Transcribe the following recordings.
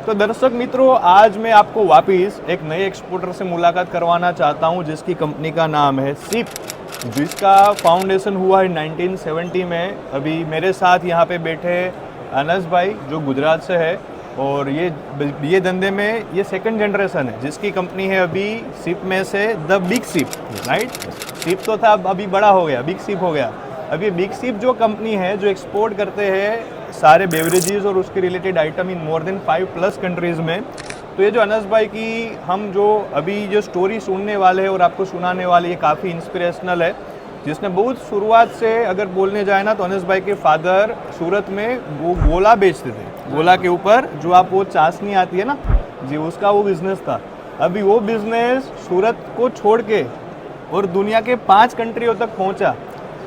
तो दर्शक मित्रों, आज मैं आपको वापिस एक नए एक्सपोर्टर से मुलाकात करवाना चाहता हूं, जिसकी कंपनी का नाम है सिप, जिसका फाउंडेशन हुआ है 1970 में। अभी मेरे साथ यहाँ पे बैठे अनस भाई, जो गुजरात से है, और ये धंधे में ये सेकंड जनरेशन है, जिसकी कंपनी है अभी सिप में से the big SIP, right. SIP तो था, अभी बड़ा हो गया, बिग सिप हो गया। अभी बिग सिप जो कंपनी है, जो एक्सपोर्ट करते हैं सारे बेवरेजेस और उसके रिलेटेड आइटम इन मोर देन 5+ कंट्रीज़ में। तो ये जो अनस भाई की हम जो अभी जो स्टोरी सुनने वाले हैं और आपको सुनाने वाले, ये काफ़ी इंस्पिरेशनल है, जिसने बहुत शुरुआत से अगर बोलने जाए ना, तो अनस भाई के फादर सूरत में वो गोला बेचते थे। गोला के ऊपर जो आप वो चाशनी आती है ना जी, उसका वो बिज़नेस था। अभी वो बिज़नेस सूरत को छोड़ के और दुनिया के 5 कंट्रियों तक पहुंचा।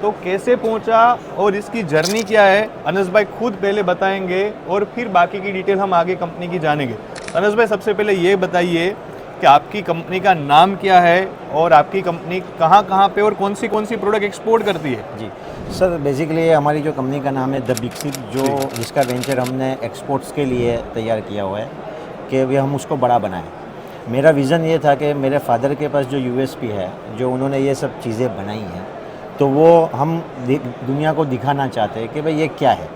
तो कैसे पहुंचा और इसकी जर्नी क्या है, अनस भाई खुद पहले बताएंगे और फिर बाकी की डिटेल हम आगे कंपनी की जानेंगे। अनस भाई, सबसे पहले ये बताइए कि आपकी कंपनी का नाम क्या है और आपकी कंपनी कहाँ कहाँ पे और कौन सी प्रोडक्ट एक्सपोर्ट करती है। जी सर, बेसिकली हमारी जो कंपनी का नाम है द बिग सिप, जो जिसका वेंचर हमने एक्सपोर्ट्स के लिए तैयार किया हुआ है कि भी हम उसको बड़ा बनाएं। मेरा विज़न ये था कि मेरे फादर के पास जो यूएसपी है, जो उन्होंने ये सब चीज़ें बनाई हैं, तो वो हम दुनिया को दिखाना चाहते हैं कि भाई ये क्या है।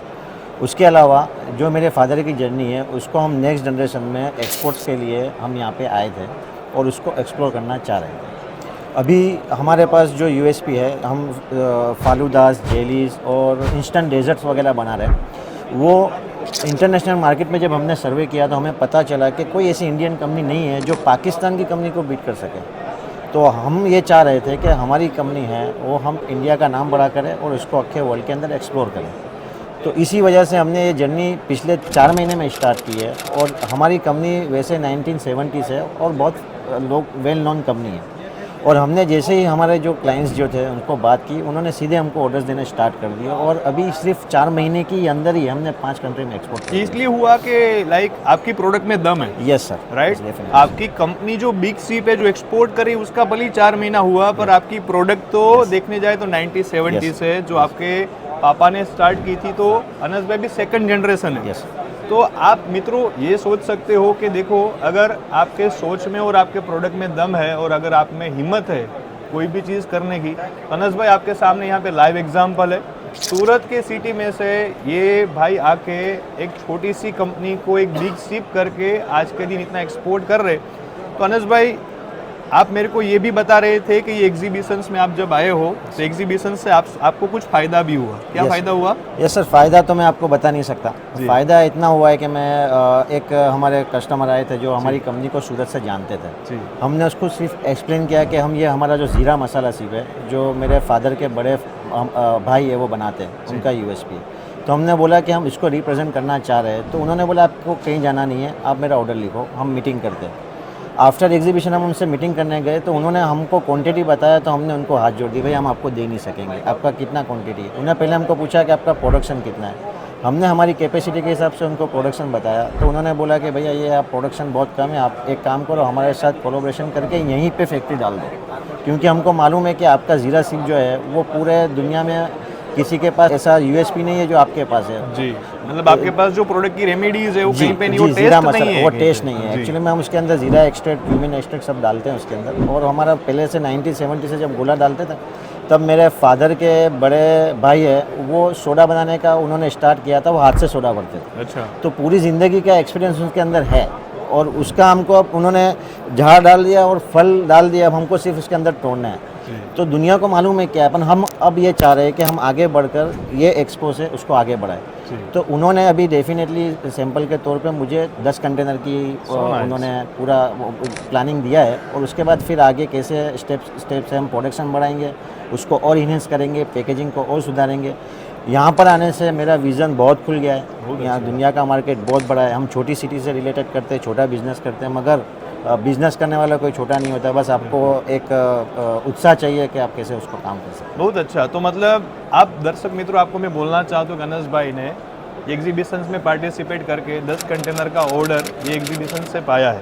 उसके अलावा जो मेरे फादर की जर्नी है, उसको हम नेक्स्ट जनरेशन में एक्सपोर्ट्स के लिए हम यहाँ पे आए थे और उसको एक्सप्लोर करना चाह रहे थे। अभी हमारे पास जो यूएसपी है, हम फालूदास, जेलीज और इंस्टेंट डेजर्ट्स वगैरह बना रहे हैं। वो इंटरनेशनल मार्केट में जब हमने सर्वे किया तो हमें पता चला कि कोई ऐसी इंडियन कंपनी नहीं है जो पाकिस्तान की कंपनी को बीट कर सके। तो हम ये चाह रहे थे कि हमारी कंपनी है वो हम इंडिया का नाम बड़ा करें और उसको अक्खे वर्ल्ड के अंदर एक्सप्लोर करें। तो इसी वजह से हमने ये जर्नी पिछले 4 महीने में स्टार्ट की है। और हमारी कंपनी वैसे 1970 से और बहुत लोग वेल नोन कंपनी है। और हमने जैसे ही हमारे जो क्लाइंट्स जो थे उनको बात की, उन्होंने सीधे हमको ऑर्डर्स देने स्टार्ट कर दिए। और अभी सिर्फ 4 महीने की अंदर ही हमने 5 कंट्री में एक्सपोर्ट किया। इसलिए हुआ कि लाइक आपकी प्रोडक्ट में दम है। Yes sir, right. आपकी कंपनी जो बिग सिप है, जो एक्सपोर्ट करी, उसका भले ही 4 महीना हुआ, पर आपकी प्रोडक्ट तो देखने जाए तो 1970 से जो आपके पापा ने स्टार्ट की थी। तो अनस भाई भी सेकंड जनरेशन है। तो आप मित्रों ये सोच सकते हो कि देखो, अगर आपके सोच में और आपके प्रोडक्ट में दम है और अगर आप में हिम्मत है कोई भी चीज़ करने की, अनस भाई आपके सामने यहाँ पे लाइव एग्जांपल है। सूरत के सिटी में से ये भाई आके एक छोटी सी कंपनी को एक बिग सिप करके आज के दिन इतना एक्सपोर्ट कर रहे। तो अनस भाई, आप मेरे को ये भी बता रहे थे कि ये एग्जीबिशंस में आप जब आए हो तो एग्जीबिशन से आपको कुछ फ़ायदा भी हुआ। क्या फ़ायदा हुआ? यस सर, फ़ायदा तो मैं आपको बता नहीं सकता। फ़ायदा इतना हुआ है कि मैं एक हमारे कस्टमर आए थे जो हमारी कंपनी को सूरत से जानते थे। हमने उसको सिर्फ एक्सप्लेन किया कि हम ये हमारा जो ज़ीरा मसाला सिप है, जो मेरे फादर के बड़े भाई है वो बनाते हैं, उनका यूएसपी। तो हमने बोला कि हम इसको रिप्रेजेंट करना चाह रहे हैं। तो उन्होंने बोला आपको कहीं जाना नहीं है, आप मेरा ऑर्डर लिखो, हम मीटिंग करते हैं। आफ्टर एग्जीबिशन हम उनसे मीटिंग करने गए तो उन्होंने हमको क्वांटिटी बताया। तो हमने उनको हाथ जोड़ दी, भाई हम आपको दे नहीं सकेंगे, आपका कितना क्वांटिटी है। उन्होंने पहले हमको पूछा कि आपका प्रोडक्शन कितना है। हमने हमारी कैपेसिटी के हिसाब से उनको प्रोडक्शन बताया। तो उन्होंने बोला कि भैया ये आप प्रोडक्शन बहुत कम है, आप एक काम करो, हमारे साथ कोलैबोरेशन करके यहीं पे फैक्ट्री डाल दो, क्योंकि हमको मालूम है कि आपका ज़ीरा सिप जो है वो पूरे दुनिया में किसी के पास ऐसा यूएसपी नहीं है जो आपके पास है। जी, मतलब आपके पास जो प्रोडक्ट की रेमेडीज है वो कहीं पे नहीं, वो ज़ीरा टेस्ट नहीं है। वो टेस्ट नहीं है। एक्चुअली में हम उसके अंदर ज़ीरा एक्सट्रैक्ट, क्यूमिन एक्सट्रैक्ट सब डालते हैं उसके अंदर। और हमारा पहले से 1970 से जब गोला डालते थे, तब मेरे फादर के बड़े भाई है, वो सोडा बनाने का उन्होंने स्टार्ट किया था, वो हाथ से सोडा भरते थे। अच्छा। तो पूरी ज़िंदगी का एक्सपीरियंस उसके अंदर है। और उसका हमको अब उन्होंने झाड़ डाल दिया और फल डाल दिया, अब हमको सिर्फ उसके अंदर तोड़ना है। तो दुनिया को मालूम है क्या है, अपन हम अब ये चाह रहे हैं कि हम आगे बढ़कर ये एक्सपो से उसको आगे बढ़ाएं। तो उन्होंने अभी डेफिनेटली सैंपल के तौर पे मुझे 10 कंटेनर की उन्होंने पूरा प्लानिंग दिया है। और उसके बाद फिर आगे कैसे स्टेप से हम प्रोडक्शन बढ़ाएंगे, उसको और इन्हेंस करेंगे, पैकेजिंग को और सुधारेंगे। यहाँ पर आने से मेरा विज़न बहुत खुल गया है। यहाँ दुनिया का मार्केट बहुत बड़ा है। हम छोटी सिटी से रिलेटेड करते हैं, छोटा बिजनेस करते हैं, मगर बिजनेस करने वाला कोई छोटा नहीं होता। बस आपको एक उत्साह चाहिए कि आप कैसे उसको काम कर सकते। बहुत अच्छा। तो मतलब आप दर्शक मित्रों, आपको मैं बोलना चाहता हूँ कि अनस भाई ने एग्जीबिशंस में पार्टिसिपेट करके 10 कंटेनर का ऑर्डर ये एग्जीबिशन से पाया है।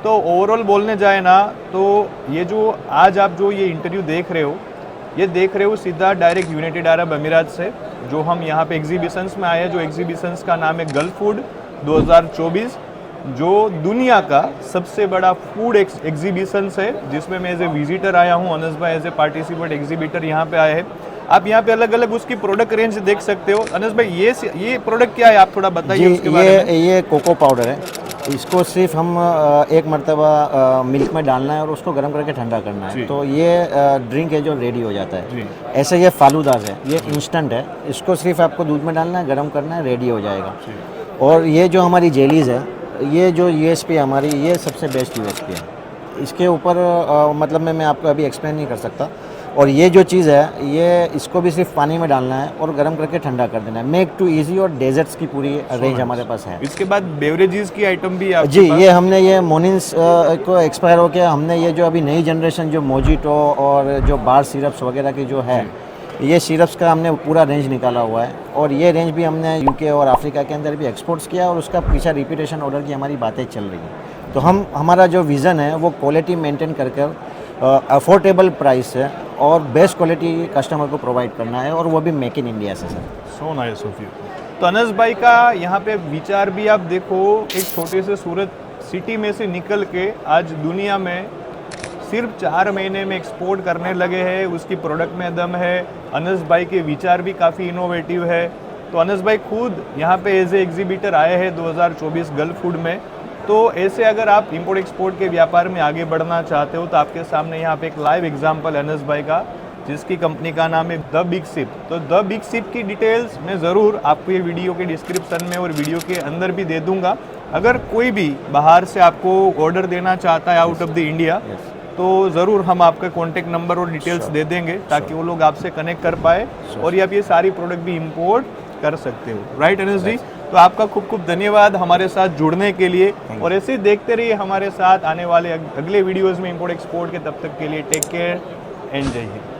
तो ओवरऑल बोलने जाए ना, तो ये जो आज आप जो ये इंटरव्यू देख रहे हो, ये देख रहे हो सीधा डायरेक्ट यूनाइटेड अरब अमीरात से, जो हम यहाँ पे एग्जीबिशंस में आए हैं। जो एग्जीबिशंस का नाम है गल्फ फूड 2024। जो दुनिया का सबसे बड़ा फूड एग्जीबिशन है, जिसमें मैं एज ए विजिटर आया हूँ, अनस भाई एज ए पार्टिसिपेंट एग्जीबिटर यहाँ पे आए हैं। आप यहाँ पे अलग अलग उसकी प्रोडक्ट रेंज देख सकते हो। अनस भाई ये प्रोडक्ट क्या है, आप थोड़ा बताइए उसके बारे में। ये कोको पाउडर है। इसको सिर्फ हम एक मरतबा मिल्क में डालना है और उसको गर्म करके ठंडा करना है, तो ये ड्रिंक है जो रेडी हो जाता है। ऐसे ये फालूदास है, ये इंस्टेंट है। इसको सिर्फ आपको दूध में डालना है, गर्म करना है, रेडी हो जाएगा। और ये जो हमारी जेलीज़ है, ये जो यूएसपी हमारी, ये सबसे बेस्ट यूएसपी है। इसके ऊपर मतलब मैं आपको अभी एक्सप्लेन नहीं कर सकता। और ये जो चीज़ है, ये इसको भी सिर्फ पानी में डालना है और गर्म करके ठंडा कर देना है। मेक टू इजी और डेजर्ट्स की पूरी रेंज हमारे पास है। इसके बाद बेवरेजेस की आइटम भी आपके जी पास? ये हमने ये मोनिन्स को एक्सपायर हो गया। हमने ये जो अभी नई जनरेशन जो मोजिटो और जो बार सिरप्स वगैरह की जो है, ये सिरप्स का हमने पूरा रेंज निकाला हुआ है। और ये रेंज भी हमने यूके और अफ्रीका के अंदर भी एक्सपोर्ट्स किया और उसका पीछे रिपीटेशन ऑर्डर की हमारी बातें चल रही हैं। तो हमारा जो विज़न है वो क्वालिटी मेंटेन कर अफोर्डेबल प्राइस है और बेस्ट क्वालिटी कस्टमर को प्रोवाइड करना है, और वो भी मेक इन इंडिया से sir. So nice of you. तो अनस भाई का यहाँ पे विचार भी आप देखो, एक छोटे से सूरत सिटी में से निकल के आज दुनिया में सिर्फ 4 महीने में एक्सपोर्ट करने लगे हैं। उसकी प्रोडक्ट में दम है। अनस भाई के विचार भी काफ़ी इनोवेटिव है। तो अनस भाई खुद यहाँ पे एज ए एग्जीबिटर आए हैं 2024 गल्फ फूड में। तो ऐसे अगर आप इंपोर्ट एक्सपोर्ट के व्यापार में आगे बढ़ना चाहते हो, तो आपके सामने यहाँ पे एक लाइव एग्जांपल अनस भाई का, जिसकी कंपनी का नाम है द बिग सिप। तो द बिग सिप की डिटेल्स मैं ज़रूर आपको ये वीडियो के डिस्क्रिप्शन में और वीडियो के अंदर भी दे दूंगा। अगर कोई भी बाहर से आपको ऑर्डर देना चाहता है आउट ऑफ द इंडिया, तो ज़रूर हम आपका कॉन्टेक्ट नंबर और डिटेल्स दे देंगे, ताकि वो लोग आपसे कनेक्ट कर पाए और आप ये सारी प्रोडक्ट भी इंपोर्ट कर सकते हो। राइट अनस जी? तो आपका खूब खूब धन्यवाद हमारे साथ जुड़ने के लिए, और ऐसे ही देखते रहिए हमारे साथ आने वाले अगले वीडियोस में इंपोर्ट एक्सपोर्ट के। तब तक के लिए टेक केयर एंड जय हिंद।